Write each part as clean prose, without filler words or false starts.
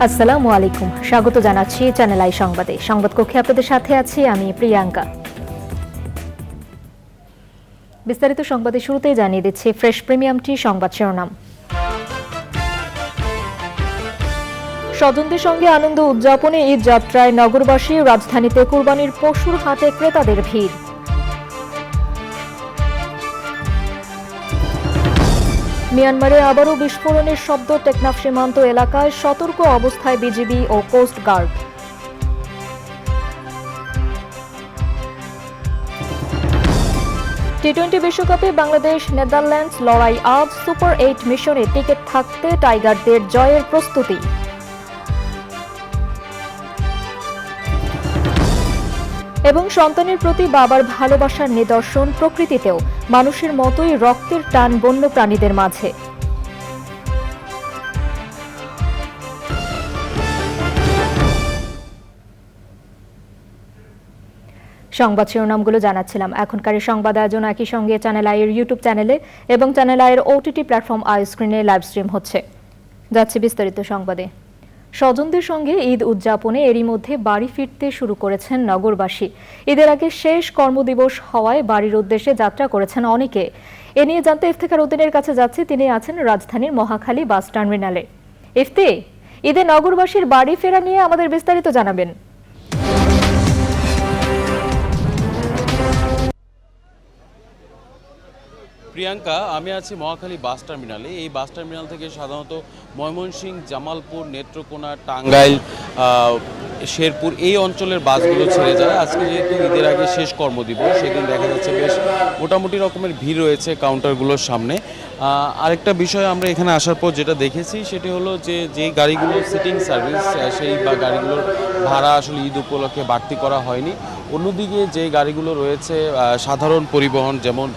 আসসালামু আলাইকুম, স্বাগত জানাচ্ছি চ্যানেল আই সংবাদে। সংবাদ কক্ষে আপনাদের সাথে আছি আমি প্রিয়াঙ্কা। বিস্তারিত সংবাদে শুরুতেই জানিয়ে দিচ্ছি ফ্রেশ প্রিমিয়াম টি সংবাদ শিরোনাম। স্বজনদের সঙ্গে আনন্দ উদযাপনে ঈদ যাত্রায় নগরবাসী, রাজধানীতে কুরবানির পশুর হাটে ক্রেতাদের ভিড়। মিয়ানমারে আবারও বিস্ফোরণের শব্দ, টেকনাফ সীমান্ত এলাকায় সতর্ক অবস্থায় বিজিবি ও কোস্ট গার্ড। টি-20 বিশ্বকাপে বাংলাদেশ নেদারল্যান্ডস লড়াই আজ। সুপার 8 মিশনে টিকিট থাকতে টাইগারদের জয়ের প্রস্তুতি। এবং সন্তানের প্রতি বাবার ভালোবাসার নিদর্শন প্রকৃতিতেও মানুষের মতোই রক্তের টান বন্য প্রাণীদের মাঝে। সংবাদ শিরোনামগুলো জানাচ্ছিলাম। এখনকার সংবাদ আয়োজন একই সঙ্গে চ্যানেল আইয়ের ইউটিউব চ্যানেলে এবং চ্যানেল আইয়ের ওটিটি প্ল্যাটফর্ম আই স্ক্রিনে লাইভ স্ট্রিম হচ্ছে। যাচ্ছে বিস্তারিত সংবাদে। স্বজনদের সঙ্গে ঈদ উদযাপনে এরই মধ্যে বাড়ি ফিরতে শুরু করেছেন নগরবাসী। ঈদের আগে শেষ কর্মদিবস হওয়ায় বাড়ির উদ্দেশ্যে যাত্রা করেছেন অনেকে। এ নিয়ে জানতে ইফতেখার উদ্দিনের কাছে যাচ্ছে, তিনি আছেন রাজধানীর মহাখালী বাস টার্মিনালে। ইফতে, ঈদে নগরবাসীর বাড়ি ফেরা নিয়ে আমাদের বিস্তারিত জানাবেন। প্রিয়াঙ্কা, আমি আছি মহাখালী বাস টার্মিনালে। এই বাস টার্মিনাল থেকে সাধারণত ময়মনসিংহ, জামালপুর, নেত্রকোনা, টাঙ্গাইল, শেরপুর এই অঞ্চলের বাসগুলো ছেড়ে যায়। আজকে যেহেতু ঈদের আগে শেষ কর্মদিবস, সেদিন দেখা যাচ্ছে বেশ মোটামুটি রকমের ভিড় রয়েছে কাউন্টারগুলোর সামনে। আরেকটা বিষয় আমরা এখানে আসার পর যেটা দেখেছি সেটি হলো যে গাড়িগুলো সিটিং সার্ভিস, সেই বা গাড়িগুলোর ভাড়া আসলে ঈদ উপলক্ষে বাড়তি করা হয়নি। অন্যদিকে যে গাড়িগুলো রয়েছে সাধারণ পরিবহন, যেমন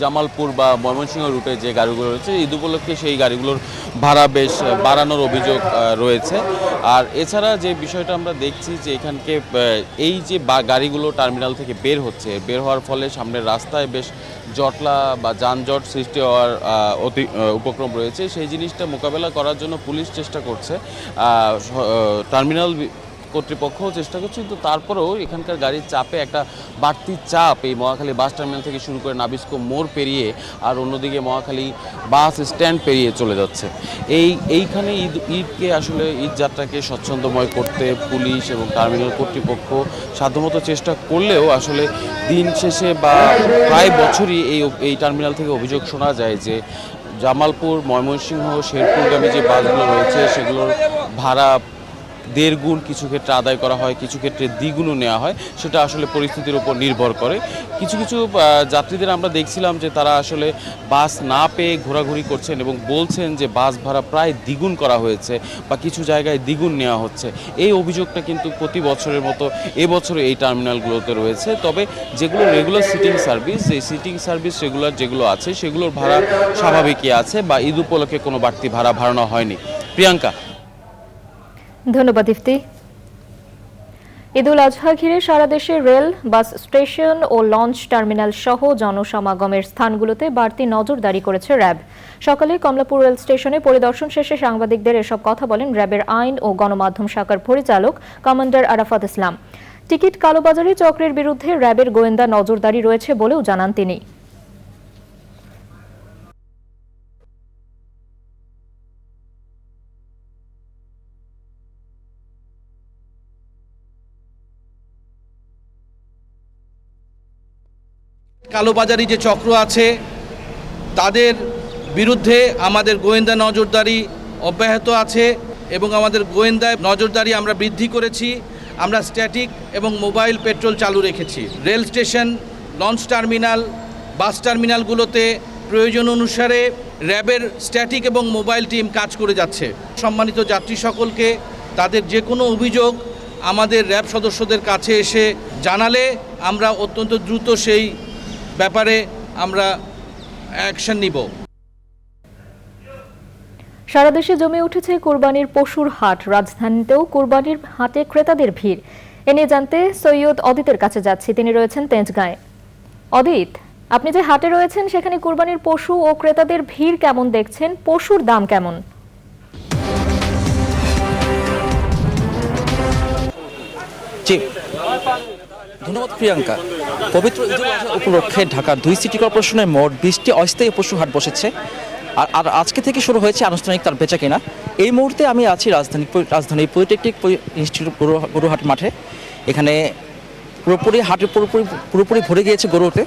জামালপুর বা ময়মনসিংহ রুটে যে গাড়িগুলো রয়েছে, ঈদ উপলক্ষে সেই গাড়িগুলোর ভাড়া বেশ বাড়ানোর অভিযোগ রয়েছে। আর এছাড়া যে বিষয়টা আমরা দেখছি যে এখানকে এই যে গাড়িগুলো টার্মিনাল থেকে বের হওয়ার ফলে সামনের রাস্তায় বেশ জটলা বা যানজট সৃষ্টি হওয়ার উপক্রম রয়েছে। সেই জিনিসটা মোকাবেলা করার জন্য পুলিশ চেষ্টা করছে, টার্মিনাল কর্তৃপক্ষও চেষ্টা করছে, কিন্তু তারপরেও এখানকার গাড়ির চাপে একটা বাড়তি চাপ এই মহাখালী বাস টার্মিনাল থেকে শুরু করে নাবিস্কো মোড় পেরিয়ে আর অন্যদিকে মহাখালী বাস স্ট্যান্ড পেরিয়ে চলে যাচ্ছে। এইখানে ঈদকে আসলে ঈদ যাত্রাকে স্বচ্ছন্দময় করতে পুলিশ এবং টার্মিনাল কর্তৃপক্ষ সাধ্যমতো চেষ্টা করলেও আসলে দিন শেষে বা প্রায় বছরই এই টার্মিনাল থেকে অভিযোগ শোনা যায় যে জামালপুর, ময়মনসিংহ, শেরপুরগামী যে বাসগুলো রয়েছে সেগুলোর ভাড়া 1.5 গুণ কিছু ক্ষেত্রে আদায় করা হয়, কিছু ক্ষেত্রে দ্বিগুণও নেওয়া হয়। সেটা আসলে পরিস্থিতির উপর নির্ভর করে। কিছু যাত্রীদের আমরা দেখছিলাম যে তারা আসলে বাস না পেয়ে ঘোরাঘুরি করছেন এবং বলছেন যে বাস ভাড়া প্রায় দ্বিগুণ করা হয়েছে বা কিছু জায়গায় দ্বিগুণ নেওয়া হচ্ছে। এই অভিযোগটা কিন্তু প্রতি বছরের মতো এবছর এই টার্মিনালগুলোতে রয়েছে। তবে যেগুলো রেগুলার সিটিং সার্ভিস, এই সিটিং সার্ভিস রেগুলার যেগুলো আছে সেগুলোর ভাড়া স্বাভাবিকই আছে বা ঈদ উপলক্ষে কোনো বাড়তি ভাড়া বাড়ানো হয়নি। প্রিয়াঙ্কা, ধন্যবাদ ইফতি। ঈদুল আজহা ঘিরে সারা দেশে রেল, বাস স্টেশন ও লঞ্চ টার্মিনাল সহ জনসমাগমের স্থানগুলোতে বাড়তি নজরদারি করেছে র্যাব। সকালে কমলাপুর রেল স্টেশনে পরিদর্শন শেষে সাংবাদিকদের এসব কথা বলেন র্যাবের আইন ও গণমাধ্যম শাখার পরিচালক কমান্ডার আরাফাত ইসলাম। টিকিট কালোবাজারি চক্রের বিরুদ্ধে র্যাবের গোয়েন্দা নজরদারি রয়েছে বলেও জানান তিনি। কালোবাজারি যে চক্র আছে তাদের বিরুদ্ধে আমাদের গোয়েন্দা নজরদারি অব্যাহত আছে এবং আমাদের গোয়েন্দা নজরদারি আমরা বৃদ্ধি করেছি। আমরা স্ট্যাটিক এবং মোবাইল পেট্রোল চালু রেখেছি। রেল স্টেশন, লঞ্চ টার্মিনাল, বাস টার্মিনালগুলোতে প্রয়োজন অনুসারে র্যাবের স্ট্যাটিক এবং মোবাইল টিম কাজ করে যাচ্ছে। সম্মানিত যাত্রী সকলকে তাদের যে কোনো অভিযোগ আমাদের র্যাব সদস্যদের কাছে এসে জানালে আমরা অত্যন্ত দ্রুত সেই ব্যাপারে আমরা অ্যাকশন নিব। সারা দেশে জমে উঠেছে কোরবানির পশুর হাট। রাজধানীতেও কোরবানির হাটে ক্রেতাদের ভিড়। এ নিয়ে জানতে সৈয়দ অদিতের কাছে যাচ্ছি, তিনি রয়েছেন তেজগাঁয়ে। অদিত, আপনি যে হাটে রয়েছেন সেখানে কোরবানির পশু ও ক্রেতাদের ভিড় কেমন দেখছেন? পশুর দাম কেমন? জি, ধন্যবাদ প্রিয়াঙ্কা। পবিত্র ঈদুল আজহা উপলক্ষে ঢাকার 2 সিটি কর্পোরেশনের মোট 20টি অস্থায়ী পশু হাট বসেছে। আর আজকে থেকে শুরু হয়েছে আনুষ্ঠানিক তার বেচা কেনা। এই মুহূর্তে আমি আছি রাজধানীর পলিটেকনিক ইনস্টিটিউট গরুহাট মাঠে। এখানে পুরোপুরি ভরে গিয়েছে গরুতে।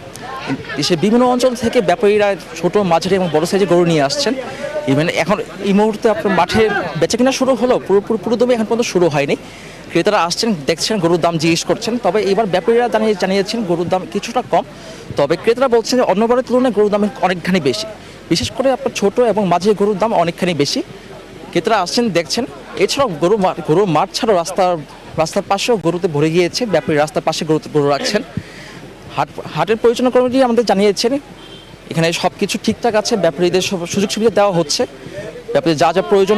দেশের বিভিন্ন অঞ্চল থেকে ব্যাপারীরা ছোট, মাঝারি এবং বড় সাইজের গরু নিয়ে আসছেন। ইভেন এখন এই মুহূর্তে আপনার মাঠের বেচা কেনা শুরু হলো, পুরোদমে এখন পর্যন্ত শুরু হয়নি। ক্রেতারা আসছেন, দেখছেন, গরুর দাম জিজ্ঞেস করছেন। তবে এবার ব্যাপারীরা জানিয়েছেন গরুর দাম কিছুটা কম। তবে ক্রেতারা বলছেন যে অন্যবারের তুলনায় গরুর দাম অনেকখানি বেশি। বিশেষ করে আপনার ছোট এবং মাঝারি গরুর দাম অনেকখানি বেশি। ক্রেতারা আসছেন, দেখছেন। এছাড়াও গরুর মাঠ ছাড়াও রাস্তার পাশেও গরুতে ভরে গিয়েছে। ব্যাপারী রাস্তার পাশে গরু রাখছেন। হাটের পরিচালনা কমিটি আমাদের জানিয়েছেন এখানে সব কিছু ঠিকঠাক আছে। ব্যাপারীদের সুযোগ সুবিধা দেওয়া হচ্ছে। ব্যাপারে যা যা প্রয়োজন,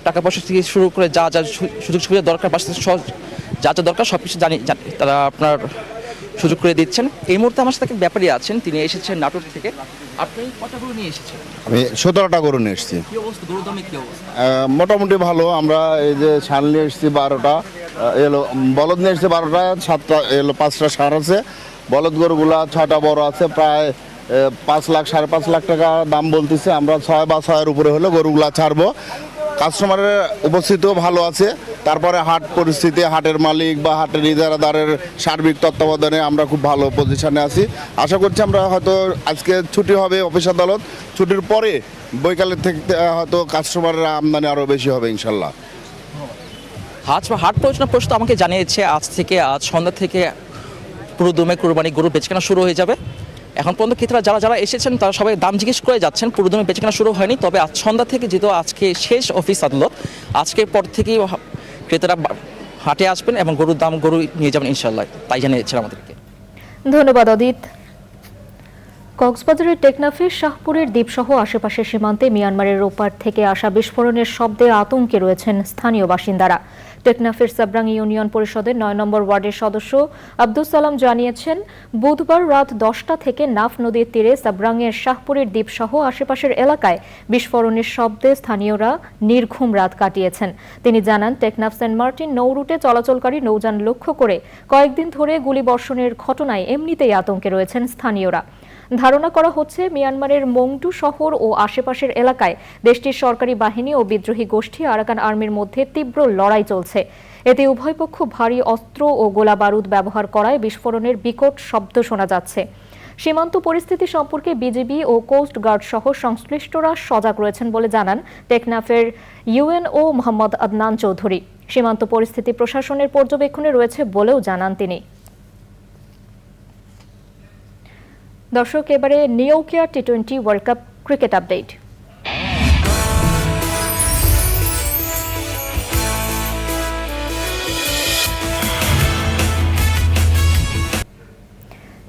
টাকা পয়সা থেকে শুরু করে যা যা সুযোগ সুবিধা দরকার, পাশাপাশি যা যা দরকার সব কিছু তারা আপনার সুযোগ করে দিচ্ছেন। এই মুহূর্তে আমার সাথে ব্যাপারী আছেন, তিনি এসেছেন নাটোর থেকে। আপনি কটা গরু নিয়ে এসেছেন? আমি 17টা গরু নিয়ে এসেছি। কি অবস্থা, গরুর দামে কি অবস্থা? মোটামুটি ভালো। আমরা এই যে ষাঁড় নিয়ে এসেছি 12টা, এলো বলদ নিয়ে এসেছি 12টা, 7টা এলো 5টা ষাঁড় আছে। বলদ গরুগুলা 6টা বড় আছে, প্রায় 5 লাখ 5.5 লাখ টাকা দাম বলতেছে। আমরা 6 বা 6-এর উপরে হলে গরুগুলা ছাড়বো। কাস্টমারের উপস্থিতিও ভালো আছে। তারপরে হাট পরিস্থিতি, হাটের মালিক বা হাটের ইজারাদারের সার্বিক তত্ত্বাবধানে আমরা খুব ভালো পজিশনে আছি। আশা করছি আমরা হয়তো আজকে ছুটি হবে, অফিস আদালত ছুটির পরে বৈকালের থেকে হয়তো কাস্টমারের আমদানি আরও বেশি হবে ইনশাল্লাহ। হাট পরিচালনা পরিষদ আমাকে জানিয়েছে আজ সন্ধ্যা থেকে পুরো দমে কোরবানি গরু বেচকেনা শুরু হয়ে যাবে। এখন পর্যন্ত ক্রেতারা যারা এসেছেন তারা সবাই দাম জিজ্ঞেস করে যাচ্ছেন। পুরো দমে বেচকেনা শুরু হয়নি। তবে আজ সন্ধ্যা থেকে, যেহেতু আজকে শেষ অফিস আদালত, আজকের পর থেকেই ক্রেতারা হাটে আসবেন এবং গরু নিয়ে যাবেন ইনশাল্লাহ, তাই জানিয়েছেন আমাদেরকে। ধন্যবাদ অদিত। কক্সবাজারের টেকনাফের শাহপুরের দ্বীপসহ আশেপাশের সীমান্তে মিয়ানমারের ওপার থেকে আসা বিস্ফোরণের শব্দে আতঙ্কে রয়েছেন স্থানীয় বাসিন্দারা। টেকনাফের সাবরাং ইউনিয়ন পরিষদের 9 নম্বর ওয়ার্ডের সদস্য আব্দুল সালাম জানিয়েছেন, বুধবার রাত 10টা থেকে নাফ নদীর তীরে সাবরাংয়ের শাহপুরের দ্বীপসহ আশেপাশের এলাকায় বিস্ফোরণের শব্দে স্থানীয়রা নির্ঘুম রাত কাটিয়েছেন। তিনি জানান, টেকনাফ সেন্ট মার্টিন নৌ রুটে চলাচলকারী নৌযান লক্ষ্য করে কয়েকদিন ধরে গুলিবর্ষণের ঘটনায় এমনিতেই আতঙ্কে রয়েছেন স্থানীয়রা। ধারণা করা হচ্ছে মিয়ানমারের মংডু শহর ও আশেপাশের এলাকায় দেশটির সরকারি বাহিনী ও বিদ্রোহী গোষ্ঠী আরাকান আর্মির মধ্যে তীব্র লড়াই চলছে। এতে উভয় পক্ষ ভারী অস্ত্র ও গোলা বারুদ ব্যবহার করায় বিস্ফোরণের বিকট শব্দ শোনা যাচ্ছে। সীমান্ত পরিস্থিতি সম্পর্কে বিজিবি ও কোস্ট গার্ড সহ সংশ্লিষ্টরা সজাগ রয়েছেন বলে জানান টেকনাফের ইউএনও মোহাম্মদ আদনান চৌধুরী। সীমান্ত পরিস্থিতি প্রশাসনের পর্যবেক্ষণে রয়েছে বলেও জানান তিনি। দর্শক, এবারে নিউকেয়ার টি20 ওয়ার্ল্ড কাপ ক্রিকেট আপডেট।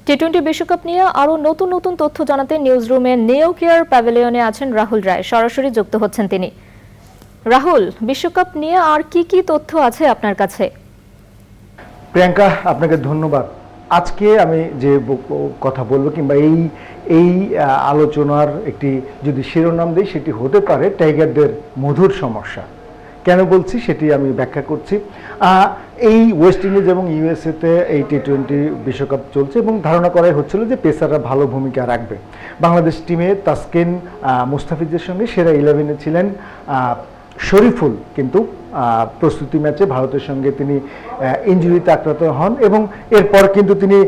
টি20 বিশ্বকাপ নিয়ে আরো নতুন নতুন তথ্য জানাতে নিউজ রুমে নিউকেয়ার প্যাভিলিয়নে আছেন রাহুল রায়। সরাসরি যুক্ত হচ্ছেন তিনি। রাহুল, বিশ্বকাপ নিয়ে আর কি কি তথ্য আছে আপনার কাছে? প্রিয়াঙ্কা, আপনাকে ধন্যবাদ। আজকে আমি যে কথা বলবো কিংবা এই আলোচনার একটি যদি শিরোনাম দিই, সেটি হতে পারে টাইগারদের মধুর সমস্যা। কেন বলছি সেটি আমি ব্যাখ্যা করছি। এই ওয়েস্ট ইন্ডিজ এবং ইউএসএতে এই টি20 বিশ্বকাপ চলছে এবং ধারণা করাই হচ্ছিল যে পেসাররা ভালো ভূমিকা রাখবে। বাংলাদেশ টিমে তাসকিন মুস্তাফিজের সঙ্গে সেরা 11-এ ছিলেন শরীফুল, কিন্তু প্রস্তুতি ম্যাচে ভারতের সঙ্গে তিনি ইনজুরিতে আক্রান্ত হন এবং এরপর কিন্তু তিনি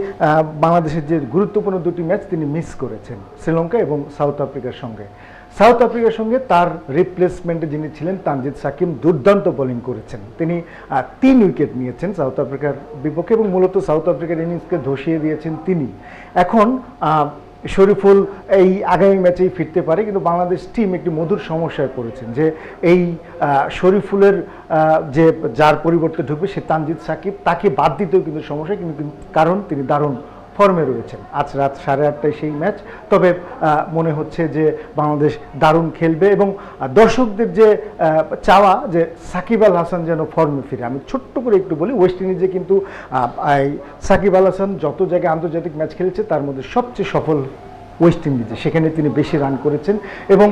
বাংলাদেশের যে গুরুত্বপূর্ণ দুটি ম্যাচ তিনি মিস করেছেন, শ্রীলঙ্কা এবং সাউথ আফ্রিকার সঙ্গে। সাউথ আফ্রিকার সঙ্গে তার রিপ্লেসমেন্টে যিনি ছিলেন তানজিদ সাকিব দুর্দান্ত বোলিং করেছেন। তিনি 3 উইকেট নিয়েছেন সাউথ আফ্রিকার বিপক্ষে এবং মূলত সাউথ আফ্রিকার ইনিংসকে ধসিয়ে দিয়েছেন তিনি। এখন শরীফুল এই আগামী ম্যাচেই ফিরতে পারে, কিন্তু বাংলাদেশ টিম একটি মধুর সমস্যায় পড়েছেন যে এই শরীফুলের যে যার পরিবর্তে ঢুকবে সে তানজিদ সাকিব, তাকে বাদ দিতেও কিন্তু সমস্যা, কিন্তু কারণ তিনি দারুণ ফর্মে রয়েছেন। আজ রাত 8:30টায় সেই ম্যাচ, তবে মনে হচ্ছে যে বাংলাদেশ দারুণ খেলবে এবং দর্শকদের যে চাওয়া যে সাকিব আল হাসান যেন ফর্মে ফিরে। আমি ছোট্ট করে একটু বলি, ওয়েস্ট ইন্ডিজে কিন্তু সাকিব আল হাসান যত জায়গায় আন্তর্জাতিক ম্যাচ খেলেছে তার মধ্যে সবচেয়ে সফল ওয়েস্ট ইন্ডিজে, সেখানে তিনি বেশি রান করেছেন এবং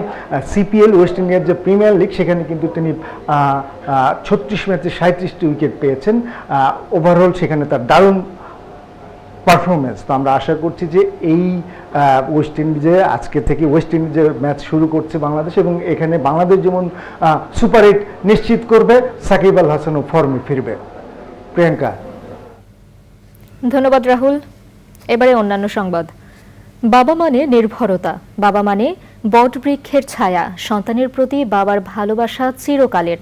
সিপিএল ওয়েস্ট ইন্ডিয়ার যে প্রিমিয়ার লিগ সেখানে কিন্তু তিনি 36 ম্যাচে 37টি উইকেট পেয়েছেন। ওভারঅল সেখানে তার দারুণ পারফরমেন্স। তো আমরা আশা করছি যে এই ওয়েস্ট ইন্ডিজে আজকে থেকে ওয়েস্ট ইন্ডিজের ম্যাচ শুরু করছে বাংলাদেশ এবং এখানে বাংলাদেশ যেমন সুপার 8 নিশ্চিত করবে, সাকিব আল হাসানও ফর্মে ফিরবে। প্রিয়াঙ্কা। ধন্যবাদ রাহুল। এবারে অন্যান্য সংবাদ। বাবা মানে নির্ভরতা, বাবা মানে বটবৃক্ষের ছায়া, সন্তানের প্রতি বাবার ভালোবাসা চিরকালের।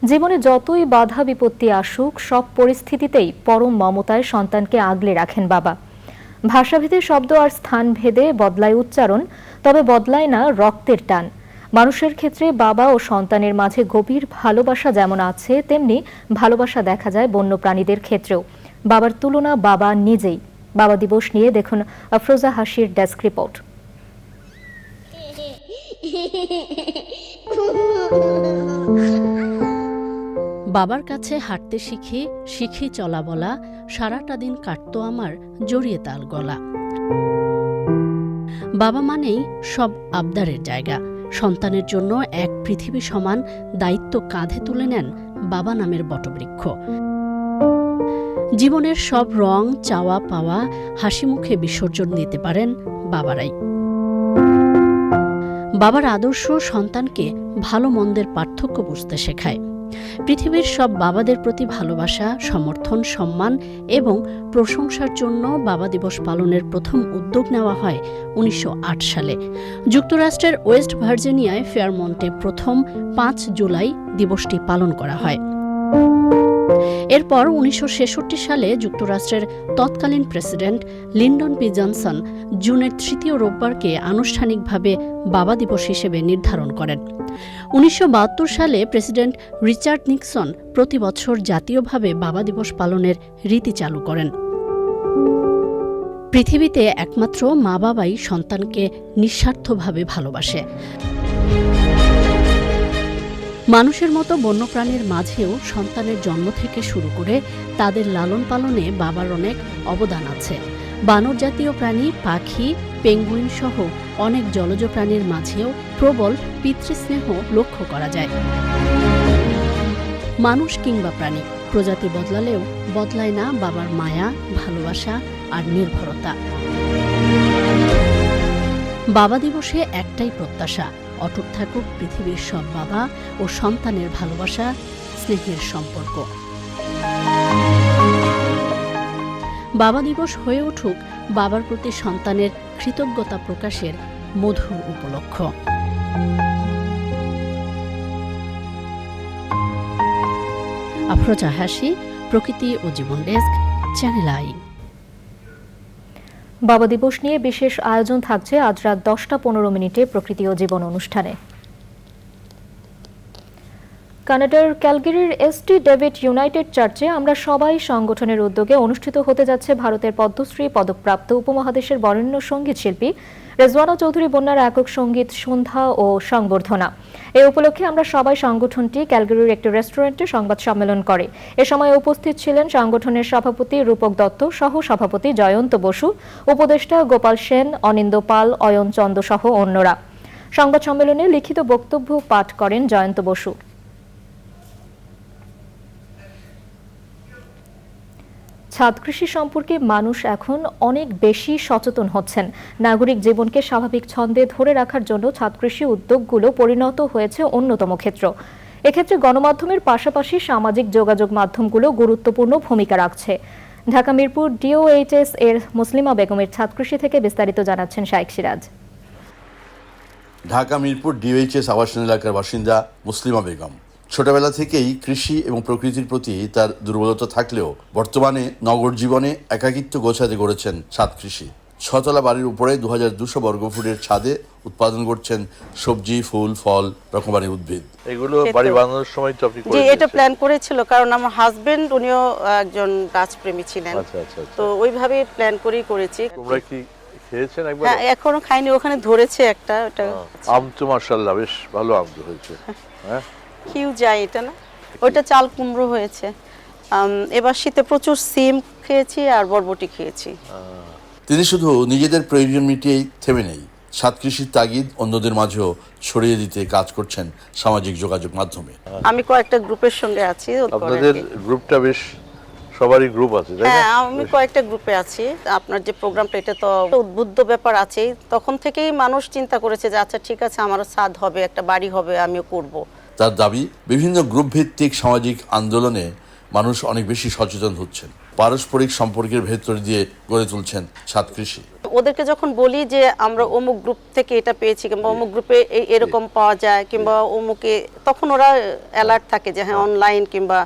জীবনে যতই বাধা বিপত্তি আসুক সব পরিস্থিতিতেই পরম মমতায় সন্তানকে আগলে রাখেন বাবা। ভাষাভেদে শব্দ আর স্থান ভেদে বদলায় উচ্চারণ, তবে বদলায় না রক্তের টান। মানুষের ক্ষেত্রে বাবা ও সন্তানের মাঝে গভীর ভালোবাসা যেমন আছে, তেমনি ভালোবাসা দেখা যায় বন্য প্রাণীদের ক্ষেত্রেও। বাবার তুলনা বাবা নিজেই। বাবা দিবস নিয়ে দেখুন আফরোজা হাসির ডেস্ক রিপোর্ট। বাবার কাছে হাঁটতে শিখি চলা বলা, সারাটা দিন কাটতো আমার জড়িয়ে তাল গলা। বাবা মানেই সব আবদারের জায়গা, সন্তানের জন্য এক পৃথিবী সমান দায়িত্ব কাঁধে তুলে নেন বাবা নামের বটবৃক্ষ। জীবনের সব রং, চাওয়া পাওয়া হাসি মুখে বিসর্জন দিতে পারেন বাবারাই। বাবার আদর্শ সন্তানকে ভালো মন্দের পার্থক্য বুঝতে শেখায়। পৃথিবীর সব বাবাদের প্রতি ভালোবাসা, সমর্থন, সম্মান এবং প্রশংসার জন্য বাবা দিবস পালনের প্রথম উদ্যোগ নেওয়া হয় 1908 সালে। যুক্তরাষ্ট্রের ওয়েস্ট ভার্জিনিয়ায় ফেয়ারমন্টে প্রথম 5 জুলাই দিবসটি পালন করা হয়। এরপর 1966 সালে যুক্তরাষ্ট্রের তৎকালীন প্রেসিডেন্ট লিন্ডন বি জনসন জুনের 3য় রোববারকে আনুষ্ঠানিকভাবে বাবা দিবস হিসেবে নির্ধারণ করেন। 1972 সালে প্রেসিডেন্ট রিচার্ড নিক্সন প্রতি বছর জাতীয়ভাবে বাবা দিবস পালনের রীতি চালু করেন। পৃথিবীতে একমাত্র মা বাবাই সন্তানকে নিঃস্বার্থভাবে ভালোবাসে। মানুষের মতো বন্যপ্রাণীর মাঝেও সন্তানের জন্ম থেকে শুরু করে তাদের লালন পালনে বাবার অনেক অবদান আছে। বানর জাতীয় প্রাণী, পাখি, পেঙ্গুইন সহ অনেক জলজ প্রাণীর মাঝেও প্রবল পিতৃস্নেহ লক্ষ্য করা যায়। মানুষ কিংবা প্রাণী প্রজাতি বদলালেও বদলায় না বাবার মায়া, ভালোবাসা আর নির্ভরতা। বাবা দিবসে একটাই প্রত্যাশা, অটুট থাকুক পৃথিবীর সব বাবা ও সন্তানের ভালোবাসা, স্নেহের সম্পর্ক। বাবা দিবস হয়ে উঠুক বাবার প্রতি সন্তানের কৃতজ্ঞতা প্রকাশের মধুর উপলক্ষ। আফরোজা হাসি, প্রকৃতি ও জীবন ডেস্ক, চ্যানেল আই। বাবা দিবস নিয়ে বিশেষ আয়োজন থাকছে আজ রাত 10:15 প্রকৃতি ও জীবন অনুষ্ঠানে। কানাডার ক্যালগেরির এসটি ডেভিড ইউনাইটেড চার্চে আমরা সবাই সংগঠনের উদ্যোগে অনুষ্ঠিত হতে যাচ্ছে ভারতের পদ্মশ্রী পদকপ্রাপ্ত উপমহাদেশের বরেণ্য সঙ্গীত শিল্পী রেজওয়ানা চৌধুরী বন্যার একক সঙ্গীত সন্ধ্যা ও সংবর্ধনা। এই উপলক্ষে আমরা সবাই সংগঠনটি ক্যালগেরির একটি রেস্টুরেন্টে সংবাদ সম্মেলন করে। এ সময় উপস্থিত ছিলেন সংগঠনের সভাপতি রূপক দত্ত, সহ সভাপতি জয়ন্ত বসু, উপদেষ্টা গোপাল সেন, অনিন্দ পাল, অয়ন চন্দ সহ অন্যরা। সংবাদ সম্মেলনে লিখিত বক্তব্য পাঠ করেন জয়ন্ত বসু। ছাদ কৃষি সম্পর্কে মানুষ এখন অনেক বেশি সচেতন হচ্ছেন। নাগরিক জীবনকে স্বাভাবিক ছন্দে ধরে রাখার জন্য ছাদ কৃষি উদ্যোগগুলো পরিণত হয়েছে অন্যতম ক্ষেত্র। এক্ষেত্রে গণমাধ্যমের পাশাপাশি সামাজিক যোগাযোগ মাধ্যমগুলো গুরুত্বপূর্ণ ভূমিকা রাখছে। ঢাকা মিরপুর ডিওএইচএস এর মুসলিমা বেগমের ছাদ কৃষি থেকে বিস্তারিত জানাচ্ছেন শাইখ সিরাজ। ঢাকা মিরপুর ডিওএইচএস আবাসন এলাকার বাসিন্দা মুসলিমা বেগম। ছোটবেলা থেকেই কৃষি এবং প্রকৃতির প্রতি তার দুর্বলতা থাকলেও বর্তমানে নগর জীবনে একাকিত্ব গোছাতে গড়েছেন ছাদ কৃষি। 6 তলা বাড়ির উপরে 2200 বর্গফুটের ছাদে উৎপাদন করছেন সবজি, ফুল, ফল, রকমারি উদ্ভিদ। এগুলো বাড়ি বানানোর সময় তো আপনি যে এটা প্ল্যান করেছিল, কারণ আমার হাজবেন্ড উনিও একজন গাছপ্রেমী ছিলেন। আচ্ছা আচ্ছা আচ্ছা। তো ওইভাবে প্ল্যান করেই করেছি। তোমরা কি খেয়েছেন একবার? হ্যাঁ, এখনো খাইনি, ওখানে ধরেছে একটা। ওটা আম তো মাশাআল্লাহ বেশ ভালো আম তো হয়েছে। হ্যাঁ, কিউ যায় এটা না, ওইটা চাল কুমড়ো হয়েছে। এবার শীতে প্রচুর সিম খেয়েছি আর বরবটি খেয়েছি। তিনি শুধু নিজেদের প্রয়োজন মিটিয়েই থেমে নেই, ছাদ কৃষির তাগিদ অন্যদের মাঝেও ছড়িয়ে দিতে কাজ করছেন সামাজিক যোগাযোগ মাধ্যমে। আমি কয়েকটা গ্রুপের সঙ্গে আছি। আপনাদের গ্রুপটা বেশ সবারই গ্রুপ আছে, তাই না? হ্যাঁ, আমি কয়েকটা গ্রুপে আছি। আপনার যে প্রোগ্রামটা, এটা তো উদ্বুদ্ধ ব্যাপার আছে। তখন থেকেই মানুষ চিন্তা করেছে যে আচ্ছা ঠিক আছে, আমারও ছাদ হবে, একটা বাড়ি হবে, আমিও করব। তার দাবি, বিভিন্ন গ্রুপ ভিত্তিক সামাজিক আন্দোলনে মানুষ অনেক বেশি সচেতন হচ্ছেন, পারস্পরিক সম্পর্কের ভেতর দিয়ে গড়ে তুলছেন ছাদ কৃষি। ওদেরকে যখন বলি যে আমরা অমুক গ্রুপ থেকে এটা পেয়েছি, কিংবা অমুক গ্রুপে এরকম পাওয়া যায়, কিংবা অমুকে, তখন ওরা অ্যালার্ট থাকে যে হ্যাঁ অনলাইন কিংবা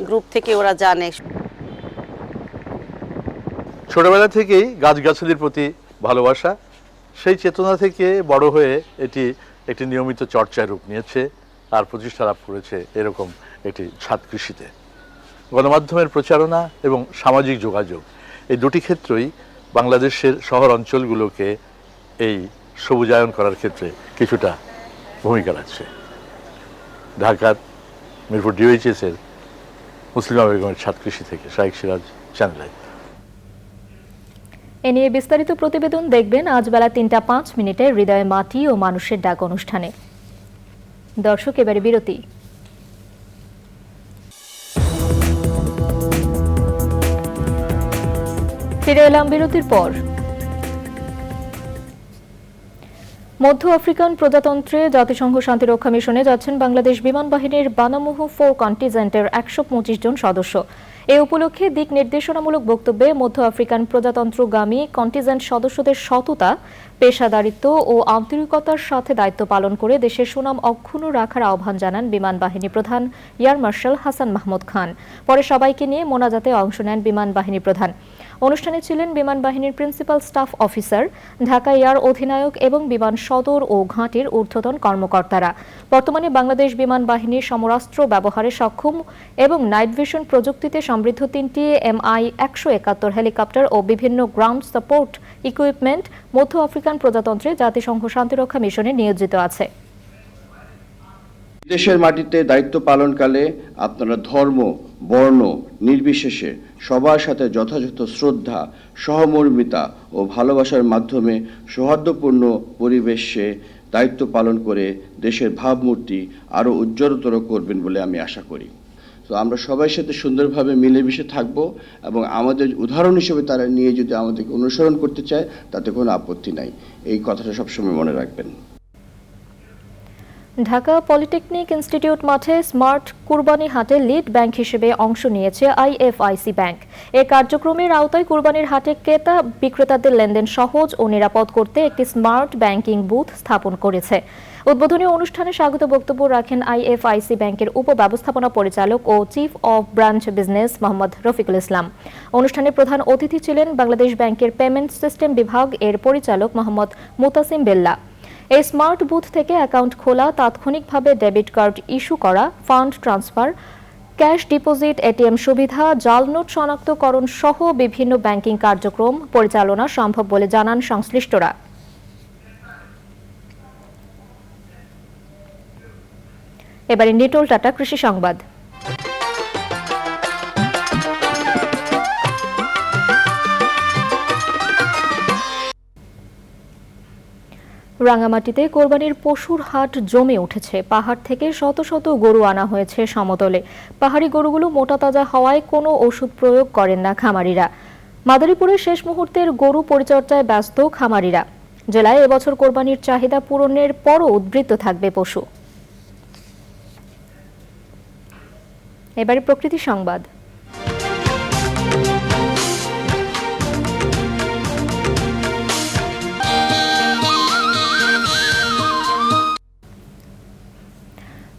গ্রুপ থেকে ওরা জানে। ছোটবেলা থেকেই গাছগাছালির প্রতি ভালোবাসা, সেই চেতনা থেকে বড় হয়ে এটি একটি নিয়মিত চর্চায় রূপ নিয়েছে আর প্রতিষ্ঠা লাভ করেছে এরকম একটি ছাদ কৃষিতে। গণমাধ্যমের প্রচারণা এবং সামাজিক যোগাযোগ, এই দুটি ক্ষেত্রেই বাংলাদেশের শহর অঞ্চলগুলোকে এই সবুজায়ন করার ক্ষেত্রে কিছুটা ভূমিকা রাখছে। ঢাকার মিরপুর ডিওএইচএসের মুসলিমা বেগমের ছাদ কৃষি থেকে শাইখ সিরাজ, চ্যানেল আই। এ নিয়ে বিস্তারিত প্রতিবেদন দেখবেন আজ বেলা 3:05 হৃদয়ে মাটি ও মানুষের ডাক অনুষ্ঠানে। দর্শক, এবারে বিরতি। ফিরে এলাম বিরতির পর। মধ্য আফ্রিকান প্রজাতন্ত্রে জাতিসংঘ শান্তিরক্ষা মিশনে যাচ্ছেন বাংলাদেশ বিমান বাহিনীর বানামুহু 4 কন্টিনজেন্টের 125 জন সদস্য। এ উপলক্ষে দিক নির্দেশনামূলক বক্তব্যে মধ্য আফ্রিকান প্রজাতন্ত্রগামী কন্টিনজেন্ট সদস্যদের সততা, পেশাদারিত্ব ও আন্তরিকতার সাথে দায়িত্ব পালন করে দেশের সুনাম অক্ষুণ্ণ রাখার আহ্বান জানান বিমান বাহিনী প্রধান এয়ার মার্শাল হাসান মাহমুদ খান। পরে সবাইকে নিয়ে মোনাজাতে অংশ নেন বিমান বাহিনী প্রধান। অনুষ্ঠানে ছিলেন বিমান বাহিনীর principal staff officer, Dhaka air অধিনায়ক এবং বিমান সদর ও ঘাঁটির ঊর্ধ্বতন কর্মকর্তারা। বর্তমানে বাংলাদেশ বিমান বাহিনীর সমরাস্ত্র ব্যবহারে সক্ষম এবং নাইট ভিশন প্রযুক্তিতে সমৃদ্ধ 3টি MI-171 হেলিকপ্টার ও বিভিন্ন গ্রাউন্ড সাপোর্ট ইকুইপমেন্ট মধ্য আফ্রিকান প্রজাতন্ত্রে জাতিসংঘ শান্তিরক্ষা মিশনে নিয়োজিত আছে। দেশের মাটিতে দায়িত্ব পালনকালে আপনারা ধর্ম, বর্ণ নির্বিশেষে সবার সাথে যথাযথ শ্রদ্ধা, সহমর্মিতা ও ভালোবাসার মাধ্যমে সৌহার্দ্যপূর্ণ পরিবেশে দায়িত্ব পালন করে দেশের ভাবমূর্তি আরও উজ্জ্বলতর করবেন বলে আমি আশা করি। তো আমরা সবাই সাথে সুন্দরভাবে মিলেমিশে থাকব এবং আমাদের উদাহরণ হিসেবে তারা নিয়ে যদি আমাদেরকে অনুসরণ করতে চায় তাতে কোনো আপত্তি নাই। এই কথাটা সবসময় মনে রাখবেন। ঢাকা পলিটেকনিক ইনস্টিটিউট মাঠে স্মার্ট কুরবানি হাটে লিড ব্যাংক হিসেবে অংশ নিয়েছে IFIC ব্যাংক। এই কার্যক্রমের আওতায় কুরবানির হাটে ক্রেতা বিক্রেতাদের লেনদেন সহজ ও নিরাপদ করতে একটি স্মার্ট ব্যাংকিং বুথ স্থাপন করেছে। উদ্বোধনী অনুষ্ঠানে স্বাগত বক্তব্য রাখেন IFIC ব্যাংকের উপব্যবস্থাপনা পরিচালক ও chief of branch business Mohammad Rafiqul Islam. অনুষ্ঠানে প্রধান অতিথি ছিলেন বাংলাদেশ ব্যাংকের পেমেন্ট সিস্টেম বিভাগ এর পরিচালক মোহাম্মদ মুতাসিম বিল্লাহ। এই স্মার্ট বুথ থেকে অ্যাকাউন্ট খোলা, তাৎক্ষণিকভাবে ডেবিট কার্ড ইস্যু করা, fund transfer, cash deposit, ATM সুবিধা, জাল নোট শনাক্তকরণ সহ বিভিন্ন ব্যাংকিং কার্যক্রম পরিচালনা সম্ভব বলে জানান সংশ্লিষ্টরা। এবারে নিটোল টাটা কৃষি সংবাদ। রাঙ্গামাটিতে কোরবানির পশুর হাট জমে উঠেছে। পাহাড় থেকে শত শত গরু আনা হয়েছে সমতলে। পাহাড়ি গরুগুলো মোটা তাজা হওয়ায় কোনো ওষুধ প্রয়োগ করেন না খামারিরা। মাদারীপুরের শেষ মুহূর্তের গরু পরিচর্যায় ব্যস্ত খামারিরা। জেলায় এবছর কোরবানির চাহিদা পূরণের পরও উদ্বৃত্ত থাকবে পশু। এবারে প্রকৃতি সংবাদ।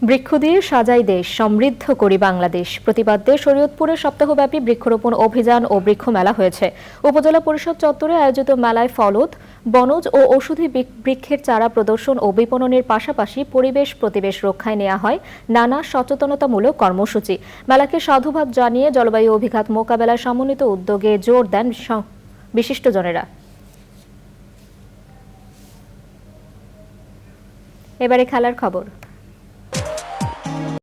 বৃক্ষ দিয়ে সাজাই দেশ, সমৃদ্ধ করি বাংলাদেশ প্রতিপাদ্যে শরীয়তপুরে সপ্তাহব্যাপী বৃক্ষরোপণ অভিযান ও বৃক্ষ মেলা হয়েছে। উপজেলা পরিষদ চত্বরে আয়োজিত মেলায় ফলদ, বনজ ও ঔষধি বৃক্ষের চারা প্রদর্শন ও বিপণনের পাশাপাশি পরিবেশ প্রতিবেশ রক্ষায় নেওয়া হয় নানা সচেতনতামূলক কর্মসূচি। মেলাকে সাধুবাদ জানিয়ে জলবায়ু অভিঘাত মোকাবেলায় সমন্বিত উদ্যোগে জোর দেন বিশিষ্টজনেরা। এবারে খেলার খবর।